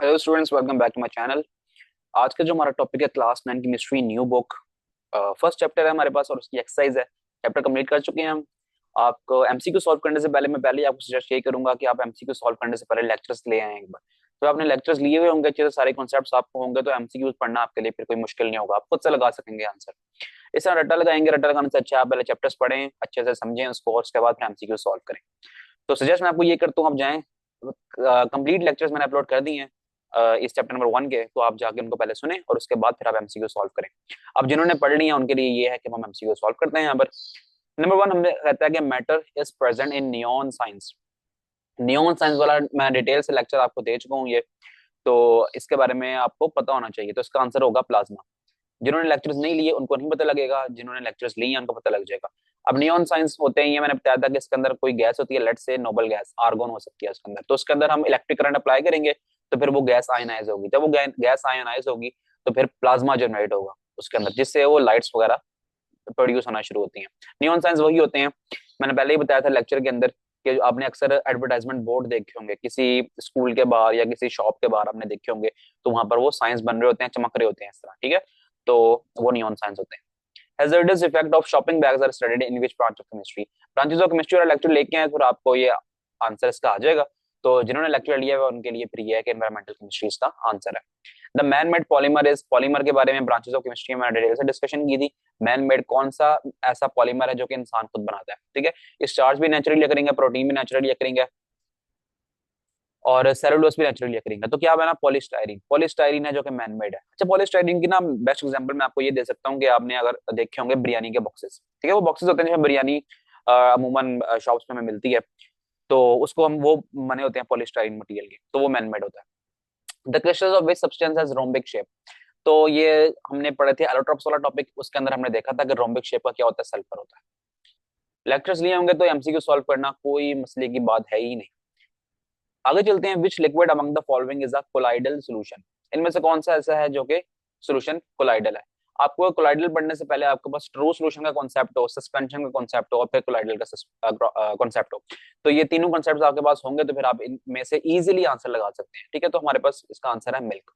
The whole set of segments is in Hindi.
Hello students, welcome back to my channel. आज का जो हमारा टॉपिक है class 9 chemistry new book. First chapter है हमारे पास और उसकी एक्सरसाइज है। चैप्टर कंप्लीट कर चुके हैं हम। आपको एमसीक्यू सॉल्व करने से पहले मैं पहले ही आपको सजेस्ट यही करूंगा कि आप एमसीक्यू सॉल्व करने से पहले लेक्चर्स ले आएं एक बार। तो आपने लेक्चर्स लिए हुए होंगे, अच्छे से सारे कॉन्सेप्ट्स आपको होंगे, तो एमसीक्यूज पढ़ना आपके लिए फिर कोई मुश्किल नहीं होगा, आप खुद से लगा सकेंगे आंसर। इस तरह रट्टा लगाएंगे, रट्टा लगाने से अच्छा आप पहले चैप्टर्स पढ़ें, अच्छे से समझें उसको, और उसके बाद फिर एमसीक्यू सॉल्व करें। तो सजेस्ट मैं आपको ये करता हूँ, आप जाएं, कंप्लीट लेक्चर्स मैंने अपलोड कर दिए हैं इस चैप्टर नंबर 1 के, तो आप जाके उनको पहले सुने और उसके बाद फिर आप एमसीक्यू सॉल्व करें। अब जिन्होंने पढ़ लिया उनके लिए ये है कि हम एमसीक्यू सॉल्व करते हैं यहाँ पर। नंबर 1 हमें कहता है कि matter is present in neon science. Neon science वाला मैं डिटेल से लेक्चर आपको दे चुका हूँ ये, तो इसके बारे में आपको पता होना चाहिए। तो इसका आंसर होगा प्लाज्मा। जिन्होंने लेक्चर्स नहीं लिए उनको नहीं पता लगेगा, जिन्होंने लेक्चर्स लिए उनको पता लग जाएगा। अब नियॉन साइंस होते हैं, ये मैंने बताया था कि इसके अंदर कोई गैस होती है, लेट से नोबल गैस आर्गोन हो सकती है उसके अंदर, तो उसके अंदर हम इलेक्ट्रिक करंट अप्लाई करेंगे तो फिर वो गैस आयनाइज होगी। जब वो गैस आयनाइज होगी तो फिर प्लाज्मा जनरेट होगा उसके अंदर, जिससे वो लाइट्स वगैरह प्रोड्यूस होना शुरू होती हैं। नियॉन साइंस वही होते हैं, मैंने पहले ही बताया था लेक्चर के अंदर कि जो आपने अक्सर एडवर्टाइजमेंट बोर्ड देखे होंगे किसी स्कूल के बाहर या किसी शॉप के बाहर आपने देखे होंगे, तो वहां पर वो साइंस बन रहे होते हैं, चमक रहे होते हैं इस तरह, ठीक है। तो वो नियॉन साइंस होते हैं। Hazardous effect of shopping bags are studied in which branch of chemistry? Branches of chemistry वाला लेक्चर लेके आए फिर आपको ये आंसर इसका आ जाएगा। तो जिन्होंने लेक्चर लिया है उनके लिए फिर ये है कि एनवायरमेंटल केमिस्ट्री इसका आंसर है। The man made polymer is, polymer के बारे में ब्रांचेस ऑफ केमिस्ट्री में डिटेल से डिस्कशन की थी। मैन मेड कौन सा ऐसा पॉलीमर है जो कि इंसान खुद बनाता है, ठीक है। स्टार्च भी नेचुरली करेंगे, प्रोटीन भी नेचुरली करेंगे, और सेलुलोज भी नेचुरली करेंगे। तो क्या बना? पॉलीस्टाइरीन। पॉलीस्टाइरीन है जो कि मैन मेड है। अच्छा, पॉलीस्टाइरीन की ना बेस्ट एग्जांपल मैं आपको ये दे सकता हूँ कि आपने अगर देखे होंगे बिरयानी के बॉक्सेस, ठीक है, वो बॉक्सेस होते हैं जिसमें बिरयानी अमूमन शॉप्स में हमें मिलती है, तो उसको हम वो बने होते हैं पॉलीस्टाइरीन मटेरियल के, तो वो मैन मेड होता है। The crystals of which substance has rhombic shape. तो ये हमने पढ़े थे एलोट्रॉप्स वाला टॉपिक, उसके अंदर हमने देखा था कि रोम्बिक शेप का क्या होता है, सल्फर होता है। लेक्चर्स लिए होंगे तो एमसीक्यू सॉल्व करना कोई मसले की बात है ही नहीं। आगे चलते हैं। विच liquid among the following is a colloidal solution. इनमें से कौन सा ऐसा है जो कि सॉल्यूशन कोलाइडल है? आपको कोलाइडल पढ़ने से पहले आपके पास ट्रू सॉल्यूशन का कॉन्सेप्ट हो, सस्पेंशन का कॉन्सेप्ट हो, और फिर कोलाइडल का कॉन्सेप्ट हो, तो ये तीनों कॉन्सेप्ट आपके पास होंगे तो फिर आप इनमें से इजीली आंसर लगा सकते हैं, ठीक है। तो हमारे पास इसका आंसर है मिल्क।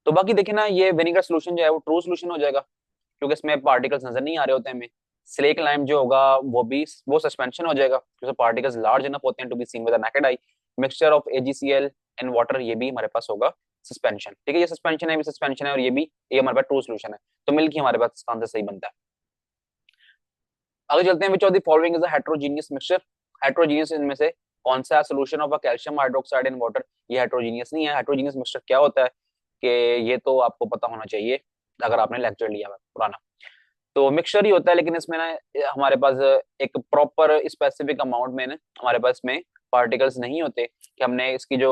तो बाकी देखिए ना, ये विनेगर सॉल्यूशन जो है वो ट्रू सॉल्यूशन हो जाएगा क्योंकि इसमें पार्टिकल्स नजर नहीं आ रहे होते हमें। स्लेक लाइम जो होगा वो सस्पेंशन हो जाएगा क्योंकि पार्टिकल्स लार्ज इनफ होते हैं to be seen with the naked eye. Mixture of AgCl and water, ये भी हमारे पास होगा सस्पेंशन, ठीक है। ये सस्पेंशन है, भी सस्पेंशन है, और ये हमारे पास ट्रू सॉल्यूशन है। तो मिल्क ही हमारे पास इसका आंसर सही बनता है। आगे चलते हैं। Which of the following is a heterogeneous mixture. Heterogeneous इनमें से कौन सा solution of a calcium hydroxide in water? ये हेटेरोजीनियस नहीं है। हेटेरोजीनियस मिक्सचर क्या होता है कि ये तो आपको पता होना चाहिए अगर आपने लेक्चर लिया है पुराना। तो मिक्सचर ही होता है, लेकिन इसमें ना हमारे पास एक प्रॉपर स्पेसिफिक अमाउंट में ना हमारे पास में पार्टिकल्स नहीं होते कि हमने इसकी जो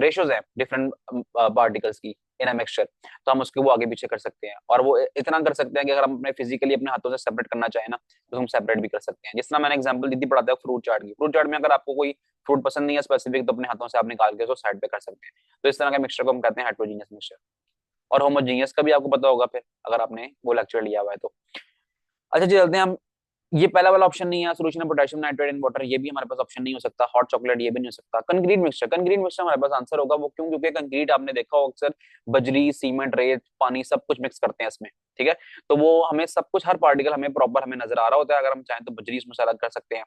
रेशोज है डिफरेंट पार्टिकल्स की इन अ मिक्सचर, तो हम उसके वो आगे पीछे कर सकते हैं। और वो इतना कर सकते हैं कि अगर हम अपने फिजिकली अपने हाथों से सेपरेट करना चाहें ना तो हम सेपरेट भी कर सकते हैं। जिस तरह मैंने एग्जांपल दी थी पढ़ाते हैं फ्रूट चाट की, फ्रूट चाट में अगर आपको कोई फ्रूट पसंद नहीं है स्पेसिफिक, तो अपने हाथों से आप निकाल के उसको साइड पे कर सकते हैं। तो इस तरह का मिक्सचर को हम कहते हैं हेटेरोजीनियस मिक्सचर। और होमोजीनियस का भी आपको पता होगा फिर अगर आपने वो लेक्चर लिया हुआ है तो। अच्छा जी, चलते हैं हम। ये पहला वाला ऑप्शन नहीं है, solution of potassium nitrate in water, ये भी हमारे पास ऑप्शन नहीं हो सकता। हॉट चॉकलेट ये भी नहीं हो सकता। कंक्रीट मिक्सचर, कंक्रीट मिक्सचर हमारे पास आंसर होगा। वो क्यों? क्योंकि कंक्रीट आपने देखा हो अक्सर बजरी सीमेंट रेत पानी सब कुछ मिक्स करते हैं इसमें, ठीक है। तो वो हमें सब कुछ हर पार्टिकल हमें प्रॉपर हमें नजर आ रहा होता है, अगर हम चाहें तो बजरी इसमें से अलग कर सकते हैं।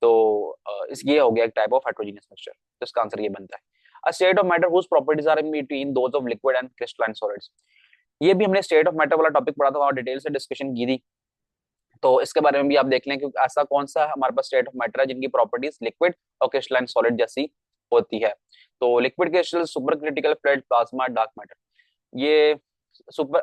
तो इस ये हो गया एक टाइप ऑफ हेटेरोजीनियस मिक्सचर, तो इसका आंसर ये बनता है। A state of matter whose properties are in between those of liquid and crystalline solids. ये भी हमने स्टेट ऑफ मैटर वाला टॉपिक पढ़ा था, वहां डिटेल से डिस्कशन की थी। तो इसके बारे में भी आप देख लें कि ऐसा कौन सा हमारे पास स्टेट ऑफ मैटर है जिनकी प्रॉपर्टीज लिक्विड और क्रिस्टलाइन सॉलिड जैसी होती है। तो liquid crystal, super critical fluid, plasma, dark matter, ये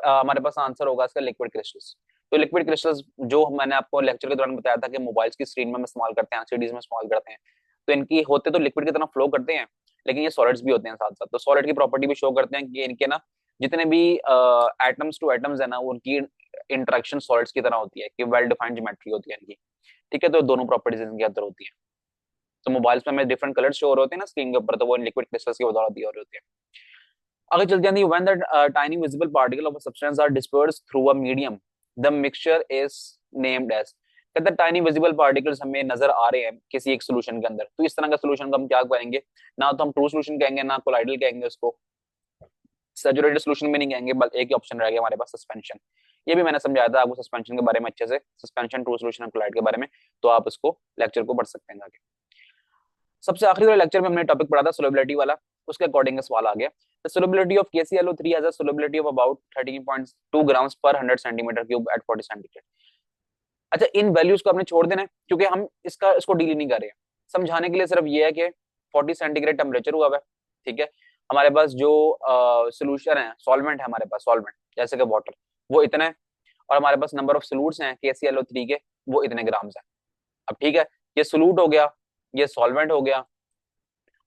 हमारे पास आंसर होगा इसका लिक्विड क्रिस्टल्स। तो लिक्विड क्रिस्टल्स जो मैंने आपको लेक्चर के दौरान बताया था कि मोबाइल्स की स्क्रीन में हम इस्तेमाल करते हैं, सीडीज में इस्तेमाल करते हैं, तो इनकी होते तो लिक्विड की तरह फ्लो करते हैं, लेकिन ये सॉलिड्स भी होते हैं साथ साथ। तो सॉलिड की प्रॉपर्टी भी शो करते हैं कि इनके ना जितने भी एटम्स टू एटम्स है ना उनकी इंटरेक्शन सॉलिड्स की तरह होती है, कि वेल डिफाइंड ज्योमेट्री होती है इनकी, ठीक है। तो दोनों प्रॉपर्टीज इनके अंदर होती है। तो मोबाइल्स में हमें डिफरेंट कलर शो हो रहे होते हैं ना स्क्रीन के ऊपर, तो वो लिक्विड क्रिस्टल्स की बदौलत ही हो रहे होते हैं। आगे चलते हैं। When the tiny visible particle of a substance are dispersed through a medium the mixture is named as. कहते हैं टाइनी विजिबल पार्टिकल्स हमें नजर आ रहे हैं किसी एक सोल्यूशन के अंदर, तो इस तरह का सोल्यूशन को हम क्या कहेंगे, ना तो हम ट्रू सोल्यूशन कहेंगे ना कोलाइडल कहेंगे उसको, सैचुरेटेड सोल्यूशन भी नहीं कहेंगे, बस एक ही ऑप्शन रह गया हमारे पास, सस्पेंशन। ये भी मैंने समझाया था आपको सस्पेंशन के बारे में अच्छे से, सस्पेंशन, ट्रू सोल्यूशन और कोलाइड के बारे में, तो आप उसको लेक्चर को पढ़ सकते हैं जाके। सबसे आखिरी वाले लेक्चर में हमने टॉपिक पढ़ा था सोलबिलिटी वाला, उसके अकॉर्डिंग सवाल आ गया, the solubility of KClO3 has a solubility of about 13.2 grams पर 100 सेंटीमीटर क्यूब एट 40 सेंटीग्रेड। अच्छा, इन वैल्यूज को आपने छोड़ देना है क्योंकि हम इसको डील नहीं कर रहे हैं, समझाने के लिए सिर्फ ये है कि 40 सेंटीग्रेड टेम्परेचर हुआ है, ठीक है, हमारे पास जो सोल्यूशन है, सॉल्वेंट है हमारे पास, सॉल्वेंट जैसे कि वाटर, वो इतना है, और हमारे पास नंबर ऑफ सोल्यूट्स हैं KClO3 के, वो इतने ग्राम्स हैं। अब ठीक है, ये सोल्यूट हो गया, ये सॉल्वेंट हो गया,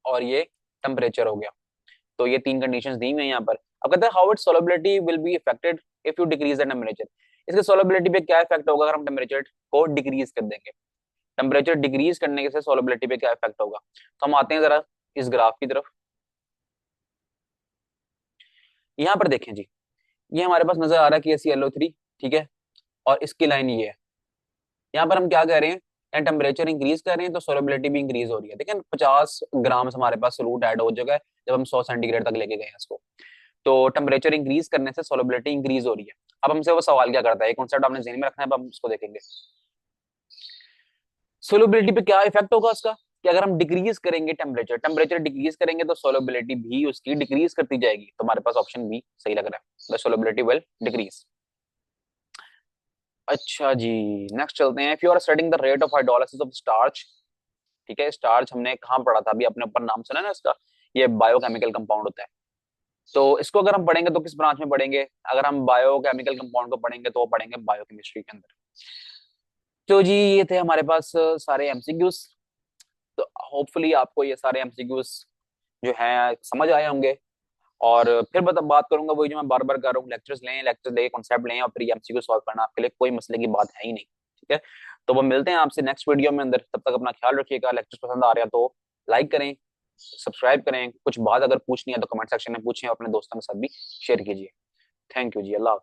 और ये टेम्परेचर हो गया, तो ये तीन कंडीशंस दी हुई हैं यहाँ पर। अब कहते हैं how it solubility will be affected if you decrease the temperature, इसके सोलबिलिटी पे क्या इफेक्ट होगा अगर हम टेम्परेचर को डिक्रीज कर देंगे, टेम्परेचर डिक्रीज करने से सोलबिलिटी पे क्या इफेक्ट होगा। तो हम आते हैं जरा इस ग्राफ की तरफ, यहाँ पर देखें जी, ये हमारे पास नजर आ रहा है कि KClO3, ठीक है, और इसकी लाइन ये है, यहाँ पर हम क्या कह रहे हैं, टेम्परेचर इंक्रीज कर रहे हैं तो सोलबिलिटी भी इंक्रीज हो रही है, देखिए 50 ग्राम हमारे पास सोलूट ऐड हो जाएगा जब हम 100 सेंटीग्रेड तक लेके गए हैं इसको, तो टेम्परेचर इंक्रीज करने से सोलबिलिटी इंक्रीज हो रही है। अब हमसे वो सवाल क्या करता है, एक कॉन्सेप्ट आपने ज़हन में रखना है, अब हम इसको देखेंगे, सोलबिलिटी पे क्या इफेक्ट होगा उसका, कि अगर हम डिक्रीज करेंगे टेम्परेचर, टेम्परेचर डिक्रीज करेंगे तो सोलबिलिटी भी उसकी डिक्रीज करती जाएगी, तो हमारे पास ऑप्शन बी सही लग रहा है, द सोलबिलिटी विल डिक्रीज। अच्छा जी, नेक्स्ट चलते हैं, if you are studying the rate of hydrolysis of starch, ठीक है, स्टार्च हमने कहाँ पढ़ा था, अभी अपने ऊपर नाम सुना है ना इसका, ये बायोकेमिकल कंपाउंड होता है, तो इसको अगर हम पढ़ेंगे तो किस ब्रांच में पढ़ेंगे, अगर हम बायोकेमिकल कंपाउंड को पढ़ेंगे तो वो पढ़ेंगे बायोकेमिस्ट्री के अंदर। तो जी ये थे हमारे पास सारे एमसीक्यूज, तो होपफुली आपको ये सारे एमसीक्यूज जो हैं समझ आए होंगे, और फिर बात करूंगा वही जो मैं बार बार कर रहा हूँ, लेक्चर्स लें, लेक्चर लें, कॉन्सेप्ट लें, और फिर एमसीक्यू सॉल्व करना आपके लिए कोई मसले की बात है ही नहीं, ठीक है। तो वो मिलते हैं आपसे नेक्स्ट वीडियो में अंदर, तब तक अपना ख्याल रखिएगा, लेक्चर्स पसंद आ रहा है तो लाइक करें, सब्सक्राइब करें, कुछ बात अगर पूछनी है तो कमेंट सेक्शन में पूछें, और अपने दोस्तों के साथ भी शेयर कीजिए। थैंक यू जी, अल्लाह।